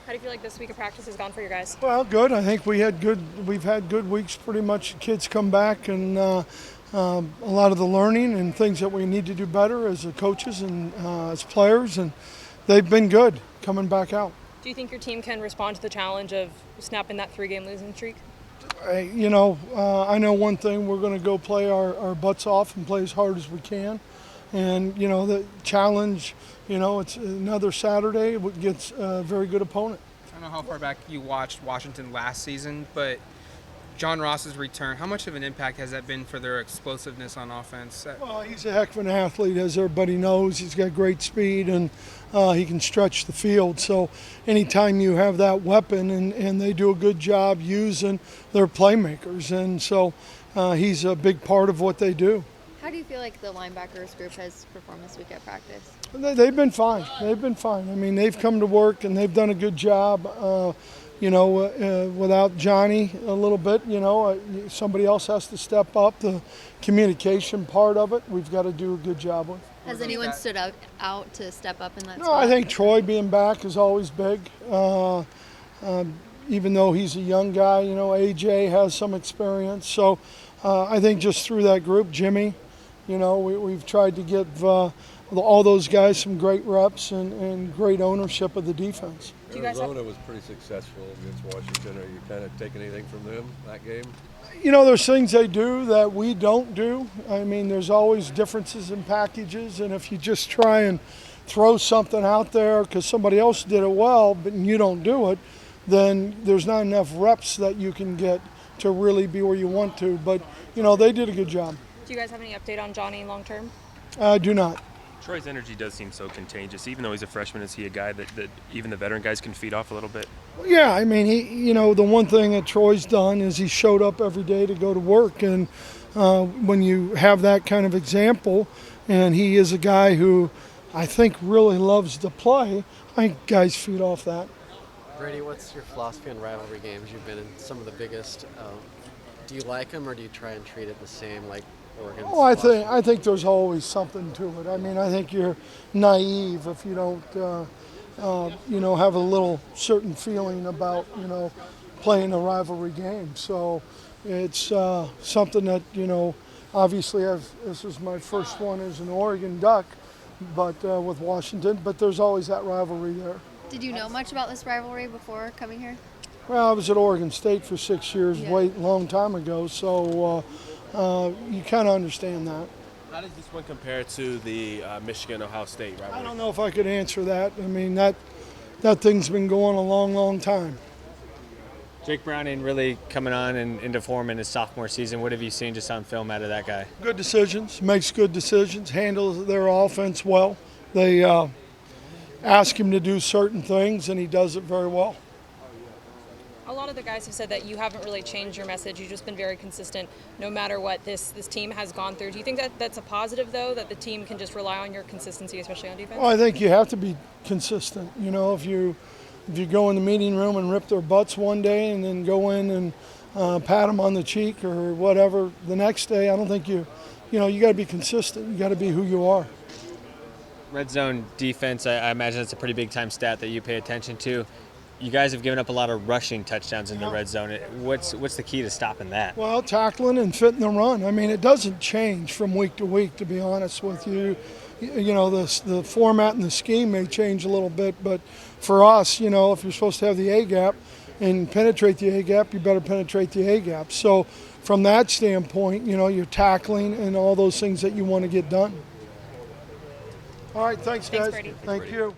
How do you feel like this week of practice has gone for you guys? Well, good. I think we've had good weeks. Pretty much, kids come back and a lot of the learning and things that we need to do better as coaches and as players, and they've been good coming back out. Do you think your team can respond to the challenge of snapping that 3-game losing streak? I know one thing: we're going to go play our butts off and play as hard as we can. And the challenge, it's another Saturday against a very good opponent. I don't know how far back you watched Washington last season, but John Ross's return, how much of an impact has that been for their explosiveness on offense? Well, he's a heck of an athlete, as everybody knows. He's got great speed, and he can stretch the field. So anytime you have that weapon, and they do a good job using their playmakers, and so he's a big part of what they do. How do you feel like the linebackers group has performed this week at practice? They've been fine. They've been fine. I mean, they've come to work and they've done a good job. Without Johnny a little bit, somebody else has to step up. The communication part of it, we've got to do a good job with. Has anyone stood out to step up in that No, spot? I think Troy being back is always big. Even though he's a young guy, AJ has some experience. So I think just through that group, Jimmy, we've tried to give all those guys some great reps and great ownership of the defense. Arizona was pretty successful against Washington. Are you kind of taking anything from them, that game? There's things they do that we don't do. I mean, there's always differences in packages, and if you just try and throw something out there because somebody else did it well, but you don't do it, then there's not enough reps that you can get to really be where you want to. But, they did a good job. Do you guys have any update on Johnny long term? I do not. Troy's energy does seem so contagious. Even though he's a freshman, is he a guy that even the veteran guys can feed off a little bit? Yeah, I mean, the one thing that Troy's done is he showed up every day to go to work. And when you have that kind of example, and he is a guy who I think really loves to play, I think guys feed off that. Brady, what's your philosophy on rivalry games? You've been in some of the biggest. Do you like them, or do you try and treat it the same like Oregon's? Oh, I think there's always something to it. I mean, I think you're naive if you don't, have a little certain feeling about, playing a rivalry game. So it's something that, obviously this is my first one as an Oregon Duck, but with Washington. But there's always that rivalry there. Did you know much about this rivalry before coming here? Well, I was at Oregon State for 6 years, long time ago. So you kind of understand that. How does this one compare to the Michigan-Ohio State rivalry? I don't know if I could answer that. I mean, that thing's been going a long, long time. Jake Browning really coming on and into form in his sophomore season. What have you seen just on film out of that guy? Good decisions, makes good decisions, handles their offense well. They ask him to do certain things, and he does it very well. A lot of the guys have said that you haven't really changed your message. You've just been very consistent no matter what this team has gone through. Do you think that that's a positive, though, that the team can just rely on your consistency, especially on defense? Well, I think you have to be consistent. If you go in the meeting room and rip their butts one day and then go in and pat them on the cheek or whatever the next day, I don't think you got to be consistent. You got to be who you are. Red zone defense, I imagine it's a pretty big time stat that you pay attention to. You guys have given up a lot of rushing touchdowns in the red zone. What's the key to stopping that? Well, tackling and fitting the run. I mean, it doesn't change from week to week, to be honest with you. The format and the scheme may change a little bit, but for us, if you're supposed to have the A-gap and penetrate the A-gap, you better penetrate the A-gap. So from that standpoint, you're tackling and all those things that you want to get done. All right, thanks guys. Brady. Thank you.